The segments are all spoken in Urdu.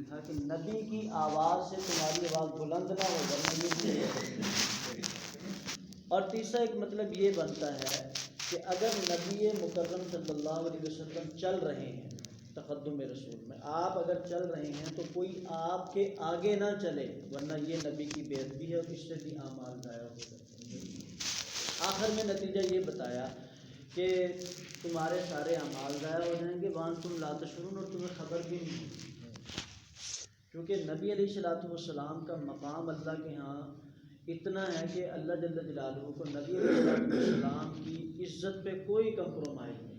تھا کہ نبی کی آواز سے تمہاری آواز بلند نہ ہو ورنہ یہ بھی۔ اور تیسرا ایک مطلب یہ بنتا ہے کہ اگر نبی مکرم صلی اللہ علیہ وسلم چل رہے ہیں تقدم رسول میں، آپ اگر چل رہے ہیں تو کوئی آپ کے آگے نہ چلے ورنہ یہ نبی کی بے ادبی ہے اور اس سے بھی اعمال ضائع ہو سکتے ہیں۔ آخر میں نتیجہ یہ بتایا کہ تمہارے سارے اعمال ضائع ہو جائیں گے، وہاں تم لا تشعرون، اور تمہیں خبر بھی نہیں ہوگی، کیونکہ نبی علیہ السلام کا مقام اللہ کے ہاں اتنا ہے کہ اللہ جل جلالہ کو نبی علیہ السلام کی عزت پہ کوئی کمپرومائز نہیں۔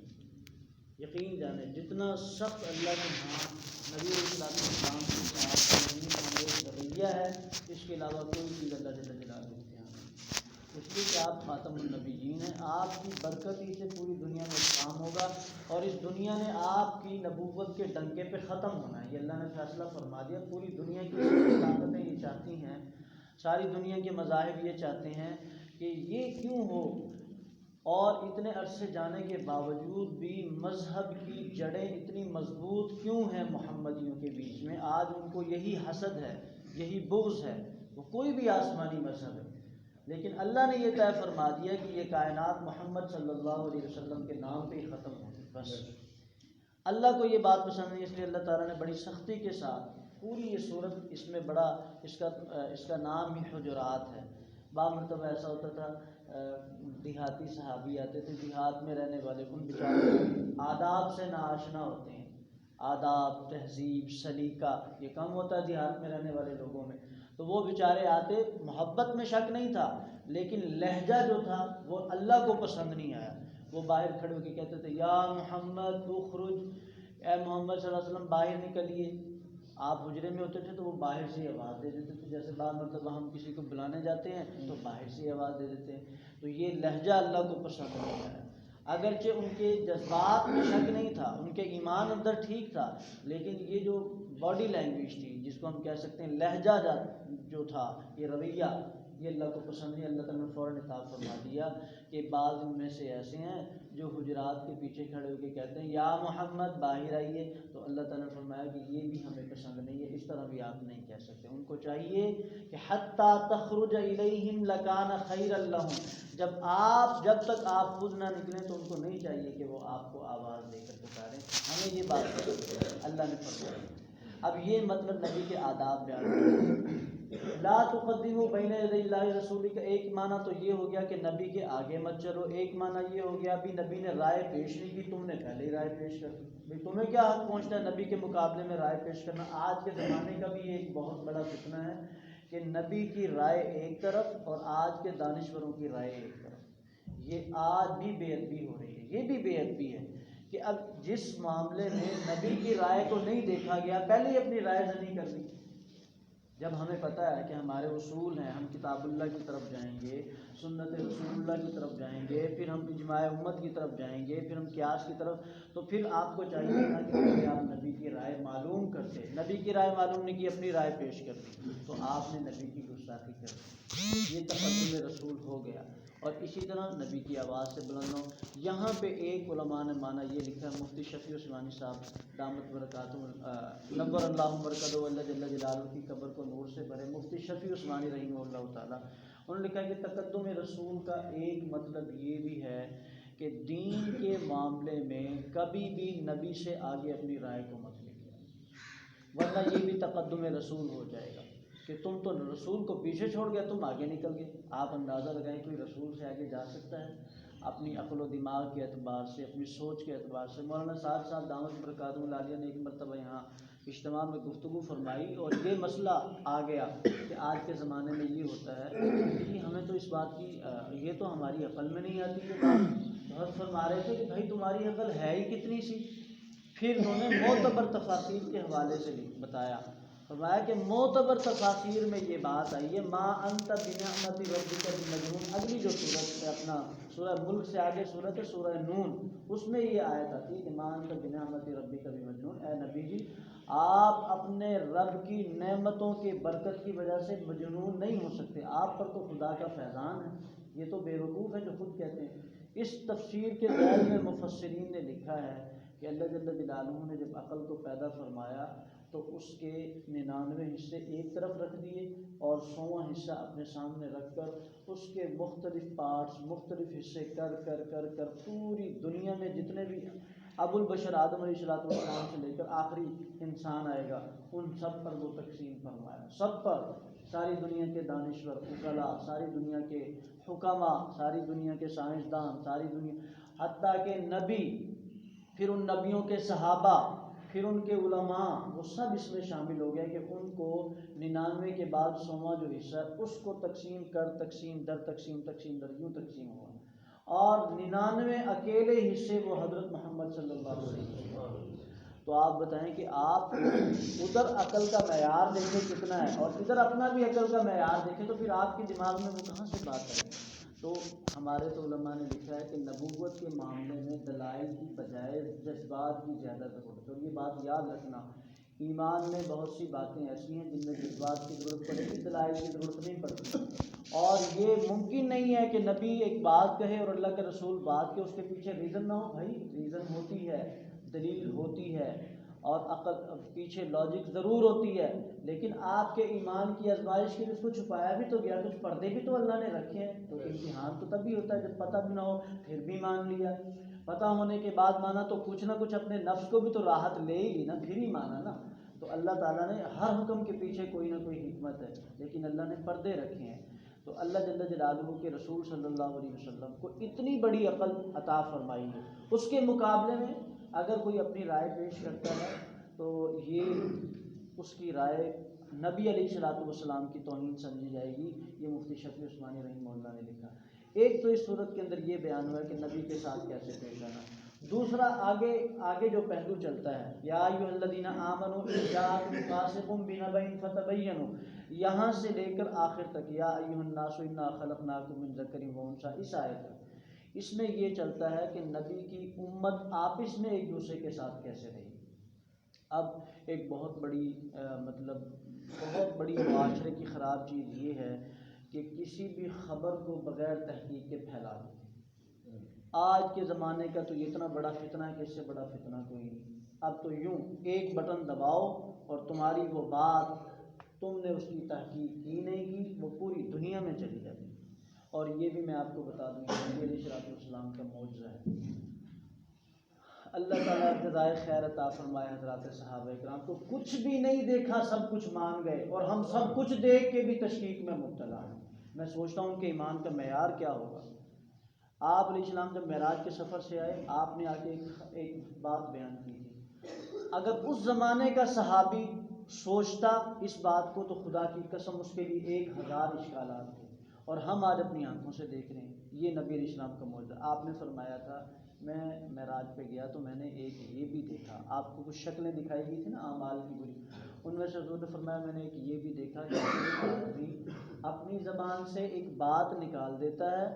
یقین جانیں جتنا سخت اللہ کے ہاں نبی علیہ السلام کے ساتھ رویہ ہے، اس کے علاوہ کوئی چیز اللہ جل جلالہ کے یہاں نہیں، اس لیے کہ آپ خاتم النبیین ہیں، آپ کی برکت ہی سے پوری دنیا میں کام ہوگا اور اس دنیا نے آپ کی نبوت کے ڈنکے پہ ختم ہونا ہے۔ یہ اللہ نے فیصلہ فرما دیا، پوری دنیا کی طاقتیں یہ چاہتی ہیں، ساری دنیا کے مذاہب یہ چاہتے ہیں کہ یہ کیوں ہو، اور اتنے عرصے جانے کے باوجود بھی مذہب کی جڑیں اتنی مضبوط کیوں ہیں محمدیوں کے بیچ میں؟ آج ان کو یہی حسد ہے، یہی بغض ہے، وہ کوئی بھی آسمانی مذہب ہے، لیکن اللہ نے یہ طے فرما دیا کہ یہ کائنات محمد صلی اللہ علیہ وسلم کے نام پہ ہی ختم ہوگی بس۔ اللہ کو یہ بات پسند نہیں، اس لیے اللہ تعالیٰ نے بڑی سختی کے ساتھ پوری یہ صورت، اس میں بڑا اس کا نام ہی حجرات ہے۔ بعض مرتبہ ایسا ہوتا تھا دیہاتی صحابی آتے تھے، دیہات میں رہنے والے، ان بیچاروں آداب سے ناآشنا ہوتے ہیں، آداب، تہذیب، سلیقہ یہ کم ہوتا ہے دیہات میں رہنے والے لوگوں میں، تو وہ بیچارے آتے، محبت میں شک نہیں تھا لیکن لہجہ جو تھا وہ اللہ کو پسند نہیں آیا۔ وہ باہر کھڑے ہو کے کہتے تھے یا محمد اخرج، اے محمد صلی اللہ علیہ وسلم باہر نکلیے۔ آپ حجرے میں ہوتے تھے تو وہ باہر سے آواز دے دیتے تھے، جیسے بعض مرتبہ ہم کسی کو بلانے جاتے ہیں تو باہر سے آواز دے دیتے ہیں، تو یہ لہجہ اللہ کو پسند نہیں ہے۔ اگرچہ ان کے جذبات میں شک نہیں تھا، ان کے ایمان اندر ٹھیک تھا، لیکن یہ جو باڈی لینگویج تھی جس کو ہم کہہ سکتے ہیں لہجہ جو تھا، یہ رویہ، یہ اللہ کو پسند نہیں۔ اللہ تعالیٰ نے فوراً عطاب فرما دیا کہ بعض ان میں سے ایسے ہیں جو حجرات کے پیچھے کھڑے ہو کے کہتے ہیں یا محمد باہر آئیے، تو اللہ تعالیٰ نے فرمایا کہ یہ بھی ہمیں پسند نہیں ہے، اس طرح بھی آپ نہیں کہہ سکتے۔ ان کو چاہیے کہ حتیٰ تخرج الیہم لکان خیرا لہم، جب تک آپ خود نہ نکلیں تو ان کو نہیں چاہیے کہ وہ آپ کو آواز دے کر پکاریں، ہمیں یہ بات پسند ہے، اللہ نے فرمایا۔ اب یہ مطلب نبی کے آداب بیان کریں، لا تقدموا بین یدی اللہ رسول کا ایک معنی تو یہ ہو گیا کہ نبی کے آگے مت چلو، ایک معنی یہ ہو گیا بھی نبی نے رائے پیش نہیں کی، تم نے پہلے ہی رائے پیش کر دی، بھئی تمہیں کیا حق پہنچتا ہے نبی کے مقابلے میں رائے پیش کرنا۔ آج کے زمانے کا بھی ایک بہت بڑا فتنہ ہے کہ نبی کی رائے ایک طرف اور آج کے دانشوروں کی رائے ایک طرف، یہ آج بھی بے ادبی ہو رہی ہے، یہ بھی بے ادبی ہے کہ اب جس معاملے میں نبی کی رائے کو نہیں دیکھا گیا پہلے ہی اپنی رائے زنی کر دی۔ جب ہمیں پتہ ہے کہ ہمارے اصول ہیں، ہم کتاب اللہ کی طرف جائیں گے، سنت رسول اللہ کی طرف جائیں گے، پھر ہم اجماع امت کی طرف جائیں گے، پھر ہم قیاس کی طرف، تو پھر آپ کو چاہیے نا کہ پہلے آپ نبی کی رائے معلوم کرتے، نبی کی رائے معلوم نہیں کی، اپنی رائے پیش کر دی تو آپ نے نبی کی گستاخی کر دی، یہ تقدم رسول ہو گیا۔ اور اسی طرح نبی کی آواز سے بلند ہو۔ یہاں پہ ایک علماء نے معنی یہ لکھا ہے، مفتی شفیع عثمانی صاحب دامت برکاتہ نور اللہ برکاتہ، اللہ جل جلالہ کی قبر کو نور سے بھرے، مفتی شفیع عثمانی رحمہ اللہ تعالیٰ، انہوں نے لکھا کہ تقدم رسول کا ایک مطلب یہ بھی ہے کہ دین کے معاملے میں کبھی بھی نبی سے آگے اپنی رائے کو مت لے کے، ورنہ یہ بھی تقدم رسول ہو جائے گا کہ تم تو رسول کو پیچھے چھوڑ گئے، تم آگے نکل گئے۔ آپ اندازہ لگائیں کوئی رسول سے آگے جا سکتا ہے؟ اپنی عقل و دماغ کے اعتبار سے، اپنی سوچ کے اعتبار سے۔ مولانا صاحب دامت برکاتہ العالیہ نے ایک مرتبہ یہاں اجتماع میں گفتگو فرمائی اور یہ مسئلہ آ گیا کہ آج کے زمانے میں یہ ہوتا ہے کہ ہمیں تو اس بات کی یہ تو ہماری عقل میں نہیں آتی، یہ بات فرما رہے تھے کہ بھائی تمہاری عقل ہے ہی کتنی سی۔ پھر انہوں نے معتبر تفاسیر کے حوالے سے بتایا، فرمایا کہ معتبر تفاسیر میں یہ بات آئی ہے ما انت بنعمت ربک بمجنون، اگلی جو صورت ہے اپنا سورہ ملک سے آگے صورت ہے سورہ نون، اس میں یہ آیت آتی ہے کہ ما انت بنعمت ربک بمجنون، اے نبی جی آپ اپنے رب کی نعمتوں کی برکت کی وجہ سے مجنون نہیں ہو سکتے، آپ پر تو خدا کا فیضان ہے، یہ تو بے وقوف ہے جو خود کہتے ہیں۔ اس تفسیر کے ذیل میں مفسرین نے لکھا ہے کہ اللہ جل جلالہ نے جب عقل کو پیدا فرمایا تو اس کے 99 حصے ایک طرف رکھ دیے اور 100واں حصہ اپنے سامنے رکھ کر اس کے مختلف پارٹس، مختلف حصے کر کر کر کر پوری دنیا میں جتنے بھی ابو البشر آدم علیہ السلام سے لے کر آخری انسان آئے گا ان سب پر وہ تقسیم فرمایا، سب پر، ساری دنیا کے دانشور، عقلاء، ساری دنیا کے حکماء، ساری دنیا کے سائنسدان، ساری دنیا، حتیٰ کہ نبی، پھر ان نبیوں کے صحابہ، پھر ان کے علماء، وہ سب اس میں شامل ہو گئے کہ ان کو 99 کے بعد 100واں جو حصہ ہے اس کو تقسیم کر، تقسیم در تقسیم، تقسیم در یوں تقسیم ہوا، اور 99 اکیلے حصے وہ حضرت محمد صلی اللہ علیہ وسلم۔ تو آپ بتائیں کہ آپ ادھر عقل کا معیار دیکھیں کتنا ہے اور ادھر اپنا بھی عقل کا معیار دیکھیں، تو پھر آپ کے دماغ میں وہ کہاں سے بات ہے؟ تو ہمارے تو علماء نے لکھا ہے کہ نبوت کے معاملے میں دلائل کی بجائے جذبات کی زیادہ ضرورت ہے، اور یہ بات یاد رکھنا، ایمان میں بہت سی باتیں ایسی ہیں جن میں جذبات کی ضرورت پڑے گی، دلائل کی ضرورت نہیں پڑتی، اور یہ ممکن نہیں ہے کہ نبی ایک بات کہے اور اللہ کے رسول بات کے اس کے پیچھے ریزن نہ ہو۔ بھائی ریزن ہوتی ہے، دلیل ہوتی ہے، اور عقل پیچھے لاجک ضرور ہوتی ہے، لیکن آپ کے ایمان کی آزمائش کے لیے اس کو چھپایا بھی تو گیا، کچھ پردے بھی تو اللہ نے رکھے ہیں۔ تو امتحان تو تب بھی ہوتا ہے جب پتہ بھی نہ ہو پھر بھی مان لیا، پتہ ہونے کے بعد مانا تو کچھ نہ کچھ اپنے نفس کو بھی تو راحت لے ہی لی نا، پھر ہی مانا نا۔ تو اللہ تعالیٰ نے ہر حکم کے پیچھے کوئی نہ کوئی حکمت ہے، لیکن اللہ نے پردے رکھے ہیں۔ تو اللہ جل جلالہ کے رسول صلی اللہ علیہ وسلم کو اتنی بڑی عقل عطا فرمائی ہے، اس کے مقابلے میں اگر کوئی اپنی رائے پیش کرتا ہے تو یہ اس کی رائے نبی علیہ السلام کی توہین سمجھی جائے گی۔ یہ مفتی شفیع عثمانی رحمہ اللہ نے لکھا۔ ایک تو اس صورت کے اندر یہ بیان ہوا ہے کہ نبی کے ساتھ کیسے پیش آنا، دوسرا آگے جو پہلو چلتا ہے، یا ایھا الذین آمنوا ان جاءکم فاسق بنبأ فتبینوا، یہاں سے لے کر آخر تک، یا ایھا الناس انا خلقناکم من ذکر و انثی، اس آیت تک، اس میں یہ چلتا ہے کہ نبی کی امت آپس میں ایک دوسرے کے ساتھ کیسے رہی۔ اب ایک بہت بڑی معاشرے کی خراب چیز یہ ہے کہ کسی بھی خبر کو بغیر تحقیق کے پھیلا دیتے ہیں۔ آج کے زمانے کا تو یہ اتنا بڑا فتنہ ہے کہ اس سے بڑا فتنہ کوئی نہیں۔ اب تو یوں ایک بٹن دباؤ اور تمہاری وہ بات، تم نے اس کی تحقیق کی نہیں کی، وہ پوری دنیا میں چلی جاتی ہے۔ اور یہ بھی میں آپ کو بتا دوں کہ نبی علیہ السلام کا معجزہ ہے۔ اللہ تعالیٰ جزائے خیر عطا فرمائے حضرات صحابہ کرام کو، کچھ بھی نہیں دیکھا سب کچھ مان گئے، اور ہم سب کچھ دیکھ کے بھی تشکیک میں مبتلا ہیں۔ میں سوچتا ہوں کہ ایمان کا معیار کیا ہوگا۔ آپ علیہ السلام جب معراج کے سفر سے آئے، آپ نے آ کے ایک بات بیان کی تھی، اگر اس زمانے کا صحابی سوچتا اس بات کو تو خدا کی قسم اس کے لیے 1000 اشکالات تھے، اور ہم آج اپنی آنکھوں سے دیکھ رہے ہیں۔ یہ نبی علیہ السلام کا معجزہ۔ آپ نے فرمایا تھا میں معراج پہ گیا تو میں نے ایک یہ بھی دیکھا، آپ کو کچھ شکلیں دکھائی گئی تھی نا اعمال کی بری، ان میں سے حضور نے فرمایا میں نے ایک یہ بھی دیکھا کہ ایک آدمی اپنی زبان سے ایک بات نکال دیتا ہے،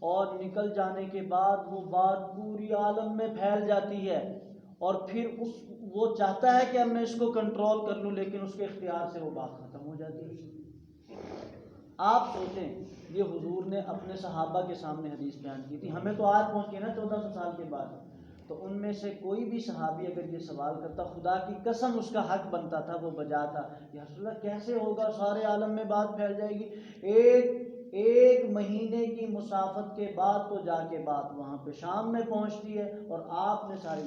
اور نکل جانے کے بعد وہ بات پوری عالم میں پھیل جاتی ہے، اور پھر وہ چاہتا ہے کہ اب میں اس کو کنٹرول کر لوں، لیکن اس کے اختیار سے وہ بات ختم ہو جاتی ہے۔ آپ سوچیں، یہ حضور نے اپنے صحابہ کے سامنے حدیث بیان کی تھی، ہمیں تو آج پہنچی نا 1400 سال کے بعد، تو ان میں سے کوئی بھی صحابی اگر یہ سوال کرتا، خدا کی قسم اس کا حق بنتا تھا، وہ بجاتا، یا رسول اللہ کیسے ہوگا، سارے عالم میں بات پھیل جائے گی، ایک مہینے کی مسافت کے بعد تو جا کے بات وہاں پہ شام میں پہنچتی ہے، اور آپ نے ساری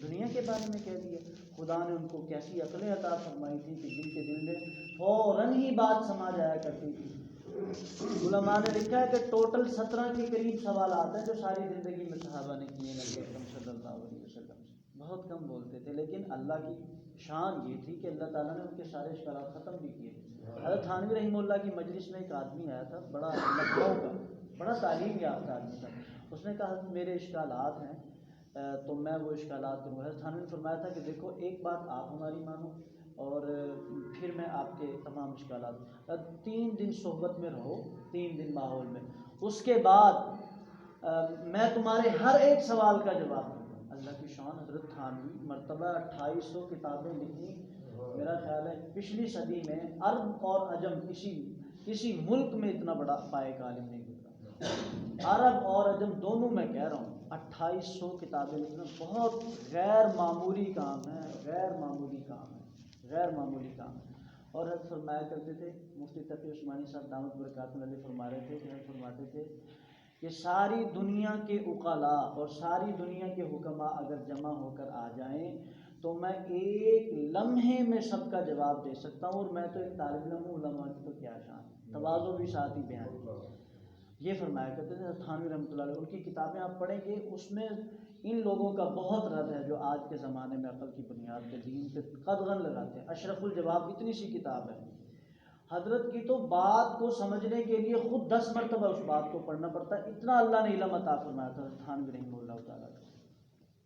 دنیا کے بارے میں کہہ دیا۔ خدا نے ان کو کیسی عقلیں عطا فرمائی تھی کہ جن کے دل میں فوراً ہی بات سما جایا کرتی تھی۔ علماء نے لکھا ہے کہ ٹوٹل 17 کے قریب سوالات ہیں جو ساری زندگی میں صحابہ نے کیے نبی اکرم صلی اللہ علیہ وسلم سے، بہت کم بولتے تھے، لیکن اللہ کی شان یہ تھی کہ اللہ تعالیٰ نے ان کے سارے اشکالات ختم بھی کیے تھے۔ حضرت تھانوی رحمہ اللہ کی مجلس میں ایک آدمی آیا تھا، بڑا لکھنؤ کا، بڑا تعلیم یافتہ آدمی تھا، اس نے کہا میرے اشکالات ہیں تو میں وہ اشکالات کروں گا۔ حضرت تھانوی نے فرمایا تھا کہ دیکھو ایک بات آپ ہماری مانو اور پھر میں آپ کے تمام اشکالات، 3 دن صحبت میں رہو، 3 دن ماحول میں، اس کے بعد میں تمہارے ہر ایک سوال کا جواب دوں گا۔ اللہ کی شان، حضرت تھانوی مرتبہ 2800 کتابیں لکھی، میرا خیال ہے پچھلی صدی میں عرب اور عجم کسی ملک میں اتنا بڑا پائے کا عالم نہیں گزرا، عرب اور عجم دونوں میں کہہ رہا ہوں۔ 2800 کتابیں لکھنا بہت غیر معمولی کام ہے، غیر معمولی کام ہے۔ غیر معمولی کام ہے۔ اور حضرت فرمایا کرتے تھے، مفتی تقی عثمانی صاحب دامت برکاتہ علیہ فرما رہے تھے کہ حضرت فرماتے تھے کہ ساری دنیا کے عقلاء اور ساری دنیا کے حکماء اگر جمع ہو کر آ جائیں تو میں ایک لمحے میں سب کا جواب دے سکتا ہوں، اور میں تو ایک طالب علم ہوں، علماء کی تو کیا شان، تواضع بھی ساتھ ہی بیان۔ یہ فرمایا کرتے تھے تھانوی رحمۃ اللہ علیہ، ان کی کتابیں آپ پڑھیں گے، اس میں ان لوگوں کا بہت رد ہے جو آج کے زمانے میں عقل کی بنیاد پہ دین پہ قدغن لگاتے ہیں۔ اشرف الجواب اتنی سی کتاب ہے، حضرت کی تو بات کو سمجھنے کے لیے خود 10 مرتبہ اس بات کو پڑھنا پڑتا ہے، اتنا اللہ نے علم عطا فرمایا تھا تھانوی رحمہ اللہ تعالیٰ کو۔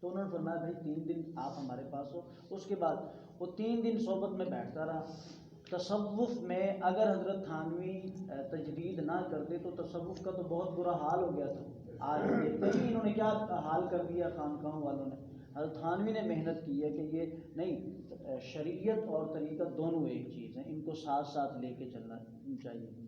تو انہوں نے فرمایا بھائی 3 دن آپ ہمارے پاس ہو۔ اس کے بعد وہ 3 دن صحبت میں بیٹھتا رہا۔ تصوف میں اگر حضرت تھانوی تجدید نہ کرتے تو تصوف کا تو بہت برا حال ہو گیا تھا۔ آج دیکھتے ہیں انہوں نے کیا حال کر دیا خانقاہوں والوں نے۔ حضرت تھانوی نے محنت کی ہے کہ یہ نہیں، شریعت اور طریقت دونوں ایک چیز ہیں، ان کو ساتھ ساتھ لے کے چلنا چاہیے۔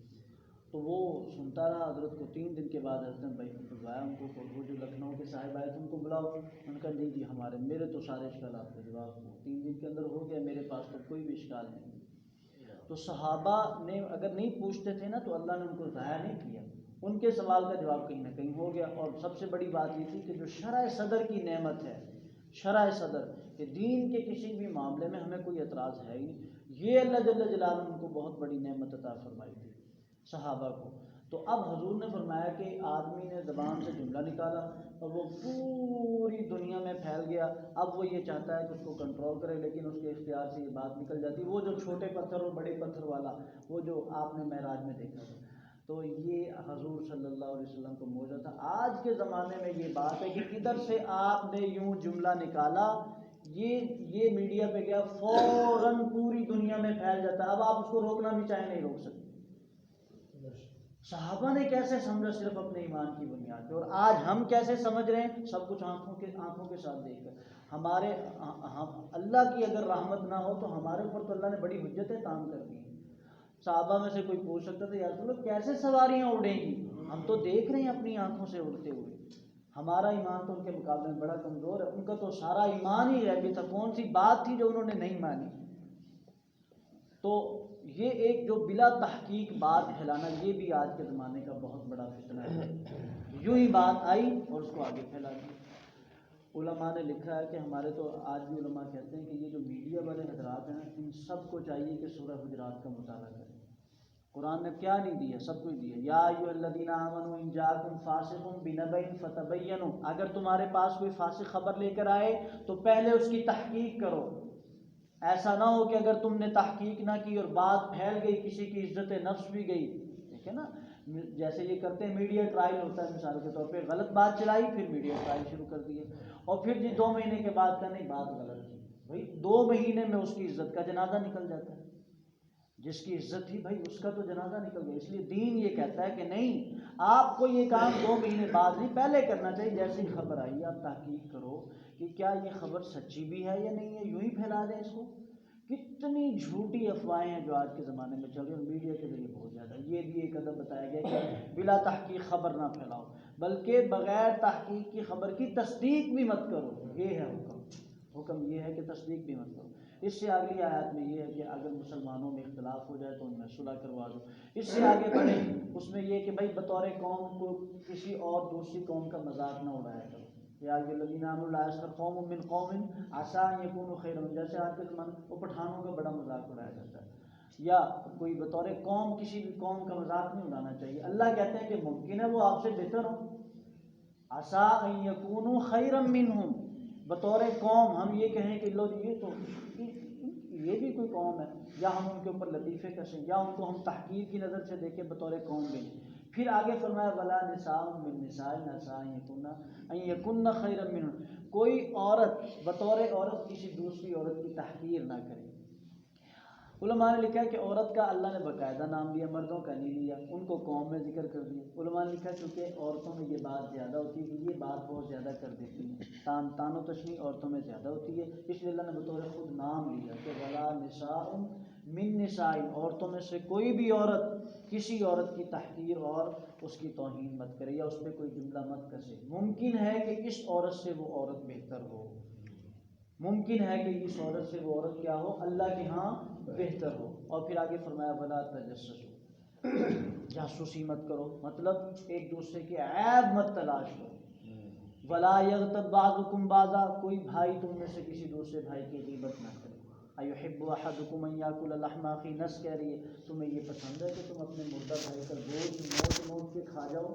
تو وہ سنتا رہا حضرت کو۔ 3 دن کے بعد حضرت نے بھائی بلوایا ان کو، وہ جو لکھنؤ کے صاحب آئے تھے ان کو بلاؤ۔ ان کا نہیں جی میرے تو سارے اشکالات کا جواب 3 دن کے اندر ہو گیا، میرے پاس تو کوئی بھی اشکال نہیں۔ تو صحابہ نے اگر نہیں پوچھتے تھے نا تو اللہ نے ان کو ضائع نہیں کیا، ان کے سوال کا جواب کہیں نہ کہیں ہو گیا۔ اور سب سے بڑی بات یہ تھی کہ جو شرح صدر کی نعمت ہے، شرح صدر کہ دین کے کسی بھی معاملے میں ہمیں کوئی اعتراض ہے ہی نہیں، یہ اللہ جل جلالہ ان کو بہت بڑی نعمت عطا فرمائی تھی صحابہ کو۔ تو اب حضور نے فرمایا کہ آدمی نے زبان سے جملہ نکالا اور وہ پوری دنیا میں پھیل گیا، اب وہ یہ چاہتا ہے کہ اس کو کنٹرول کرے، لیکن اس کے اختیار سے یہ بات نکل جاتی۔ وہ جو چھوٹے پتھر اور بڑے پتھر والا، وہ جو آپ نے معراج میں دیکھا تھا، تو یہ حضور صلی اللہ علیہ وسلم کو معجزہ تھا۔ آج کے زمانے میں یہ بات ہے کہ ادھر سے آپ نے یوں جملہ نکالا، یہ میڈیا پہ گیا، فوراً پوری دنیا میں پھیل جاتا ہے، اب آپ اس کو روکنا بھی چاہیں نہیں روک سکتے۔ صحابہ نے کیسے سمجھا صرف اپنے ایمان کی بنیاد پہ، اور آج ہم کیسے سمجھ رہے ہیں سب کچھ آنکھوں کے ساتھ دیکھ کر۔ ہمارے اللہ کی اگر رحمت نہ ہو تو ہمارے اوپر تو اللہ نے بڑی حجتیں تام کر دی ہیں۔ صحابہ میں سے کوئی پوچھ سکتا تھا یا رسول اللہ کیسے سواریاں اڑیں گی، ہم تو دیکھ رہے ہیں اپنی آنکھوں سے اڑتے ہوئے، ہمارا ایمان تو ان کے مقابلے میں بڑا کمزور ہے، ان کا تو سارا ایمان ہی غیبی تھا، کون سی بات تھی جو انہوں نے نہیں مانی۔ تو یہ ایک جو بلا تحقیق بات پھیلانا، یہ بھی آج کے زمانے کا بہت بڑا فتنہ ہے۔ یوں ہی بات آئی اور اس کو آگے پھیلا دی۔ علماء نے لکھا ہے کہ ہمارے تو آج بھی علماء کہتے ہیں کہ یہ جو میڈیا والے حضرات ہیں ان سب کو چاہیے کہ سورہ حجرات کا مطالعہ کریں۔ قرآن نے کیا نہیں دیا، سب کچھ دیا۔ یا ایھا الذین آمنوا ان جاءکم فاسق بنبأ فتبینوا، اگر تمہارے پاس کوئی فاسق خبر لے کر آئے تو پہلے اس کی تحقیق کرو۔ ایسا نہ ہو کہ اگر تم نے تحقیق نہ کی اور بات پھیل گئی، کسی کی عزت نفس بھی گئی، دیکھیں نا جیسے یہ کرتے ہیں، میڈیا ٹرائل ہوتا ہے مثال کے طور پہ، غلط بات چلائی پھر میڈیا ٹرائل شروع کر دیے، اور پھر جی 2 مہینے کے بعد کا نہیں بات غلط تھی، بھائی 2 مہینے میں اس کی عزت کا جنازہ نکل جاتا ہے، جس کی عزت تھی بھائی اس کا تو جنازہ نکل گیا۔ اس لیے دین یہ کہتا ہے کہ نہیں، آپ کو یہ کام 2 مہینے بعد نہیں پہلے کرنا چاہیے، جیسے ہی خبر آئی آپ تحقیق کرو کہ کیا یہ خبر سچی بھی ہے یا نہیں ہے، یوں ہی پھیلا دیں اس کو۔ کتنی جھوٹی افواہیں ہیں جو آج کے زمانے میں چل رہی ہیں، میڈیا کے ذریعے بہت زیادہ۔ یہ بھی ایک ادب بتایا گیا کہ بلا تحقیق خبر نہ پھیلاؤ، بلکہ بغیر تحقیق کی خبر کی تصدیق بھی مت کرو، یہ ہے حکم یہ ہے کہ تصدیق بھی مت کرو۔ اس سے اگلی آیات میں یہ ہے کہ اگر مسلمانوں میں اختلاف ہو جائے تو ان میں صلح کروا دو۔ اس سے آگے بڑھے اس میں یہ کہ بھائی بطور قوم کو کسی اور دوسری قوم کا مذاق نہ اڑایا کرو۔ یا ایھا الذین آمنوا لا یسخر قوم من قوم عسى ان یکونوا خیرا منهم، جیسے آج کے زمانے وہ پٹھانوں کا بڑا مذاق اڑایا جاتا ہے، یا کوئی بطور قوم کسی بھی قوم کا مذاق نہیں اڑانا چاہیے۔ اللہ کہتے ہیں کہ ممکن ہے وہ آپ سے بہتر ہو، عسى ان یکونوا خیرا منهم، بطور قوم ہم یہ کہیں کہ لو یہ بھی کوئی قوم ہے، یا ہم ان کے اوپر لطیفے کسیں، یا ان کو ہم تحقیر کی نظر سے دیکھیں بطور قوم بھی۔ پھر آگے فرمایا ولا نساء من نساء عسى ان یکن خیرا منهن، کوئی عورت بطور عورت کسی دوسری عورت کی تحقیر نہ کرے۔ علماء نے لکھا ہے کہ عورت کا اللہ نے باقاعدہ نام لیا، مردوں کا نہیں لیا، ان کو قوم میں ذکر کر دیا۔ علماء نے لکھا چونکہ عورتوں میں یہ بات زیادہ ہوتی ہے کہ یہ بات بہت زیادہ کر دیتی ہیں، تان و تشنیع عورتوں میں زیادہ ہوتی ہے، اس لیے اللہ نے بطور خود نام لیا کہ ولا نساء من نساء، عورتوں میں سے کوئی بھی عورت کسی عورت کی تحقیر اور اس کی توہین مت کرے یا اس پہ کوئی جملہ مت کسے، ممکن ہے کہ اس عورت سے وہ عورت بہتر ہو۔ ممکن ہے کہ اس عورت سے وہ عورت کیا ہو، اللہ کے ہاں بہتر ہو. اور پھر آگے فرمایا ولا تجسسوا، جاسوسی مت کرو، مطلب ایک دوسرے کے عیب مت تلاش کرو. ولا یغتب بعضکم بعضا، کوئی بھائی تم میں سے کسی دوسرے بھائی کی غیبت نہ کرے. ایحب احدکم ان یاکل لحم اخیہ، نس کہہ رہی ہے تمہیں یہ پسند ہے کہ تم اپنے مردہ بھائی کا گوشت نوچ کے کھا جاؤ؟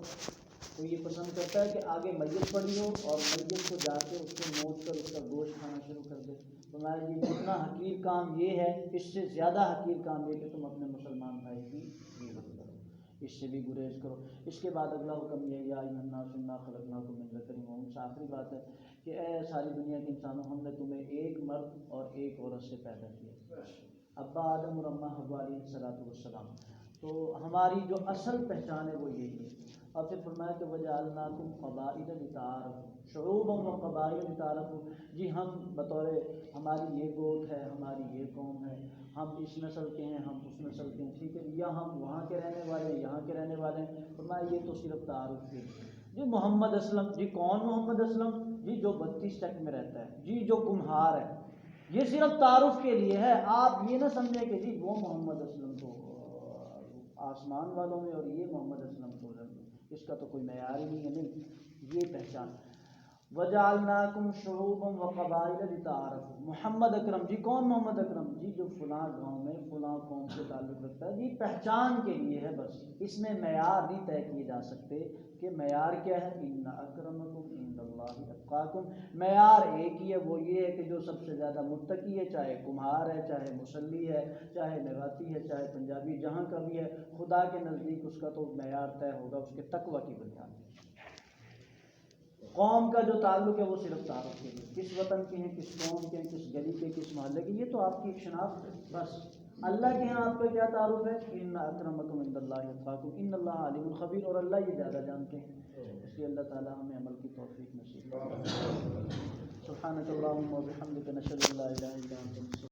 تو یہ پسند کرتا ہے کہ آگے میت پڑی ہو اور میت کو جا کے اس کو نوچ کر اس کا گوشت کھانا شروع کر دے؟ تمہارا یہ جتنا حقیر کام یہ ہے، اس سے زیادہ حقیر کام یہ کہ تم اپنے مسلمان بھائی کی غیبت کرو، اس سے بھی گریز کرو. اس کے بعد اگلا حکم یہ یا ایھا الناس انا خلقناکم من ذکر و انثی، آخری بات ہے کہ اے ساری دنیا کے انسانوں، ہم نے تمہیں ایک مرد اور ایک عورت سے پیدا کیا، ابا آدم اور اماں حوا علیہ السلام. تو ہماری جو اصل پہچان ہے وہ یہی ہے. اور پھر فرمایا کہ وجعلناکم قبائل لتعارفوا، شعوبا و قبائل لتعارفوا، جی ہم بطور ہماری یہ گوت ہے، ہماری یہ قوم ہے، ہم اس نسل کے ہیں، ہم اس نسل کے ہیں، ٹھیک ہے، یا ہم وہاں کے رہنے والے ہیں، یہاں کے رہنے والے ہیں. فرمایا یہ تو صرف تعارف کے لیے. جی محمد اسلم، جی کون محمد اسلم؟ جی جو 32 سیکٹ میں رہتا ہے، جی جو کمہار ہے، یہ صرف تعارف کے لیے ہے. آپ یہ نہ سمجھیں کہ جی وہ محمد اسلم تو آسمان والوں میں اور یہ محمد اسلم تو اس کا تو کوئی معیار ہی نہیں ہے. نہیں، یہ پہچان. وجعلناکم شعوبا وقبائل لتعارفوا، محمد اکرم، جی کون محمد اکرم؟ جی جو فلاں گاؤں میں فلاں قوم سے تعلق رکھتا ہے. جی پہچان کے لیے ہے بس، اس میں معیار نہیں طے کیے جا سکتے کہ معیار کیا ہے. ان اکرمکم عند اللہ اتقاکم، معیار ایک ہی ہے، وہ یہ ہے کہ جو سب سے زیادہ متقی ہے، چاہے کمہار ہے، چاہے مصلی ہے، چاہے میواتی ہے، چاہے پنجابی، جہاں کا بھی ہے، خدا کے نزدیک اس کا تو معیار طے ہوگا اس کے تقوی کی بنیاد. قوم کا جو تعلق ہے وہ صرف تعارف کے لیے، کس وطن کے ہیں، کس قوم کے ہیں، کس گلی کے، کس محلے کے، یہ تو آپ کی ایک شناخت ہے بس. اللہ کے ہاں آپ کا کیا تعارف ہے؟ ان اکرمکم عند اللہ اتقاکم ان اللہ علیم خبیر، اور اللہ یہ زیادہ جانتے ہیں. اس لیے اللہ تعالی ہمیں عمل کی توفیق نصیب فرمائے. سبحانک اللہم و بحمدک، نشہد ان لا الہ الا انت.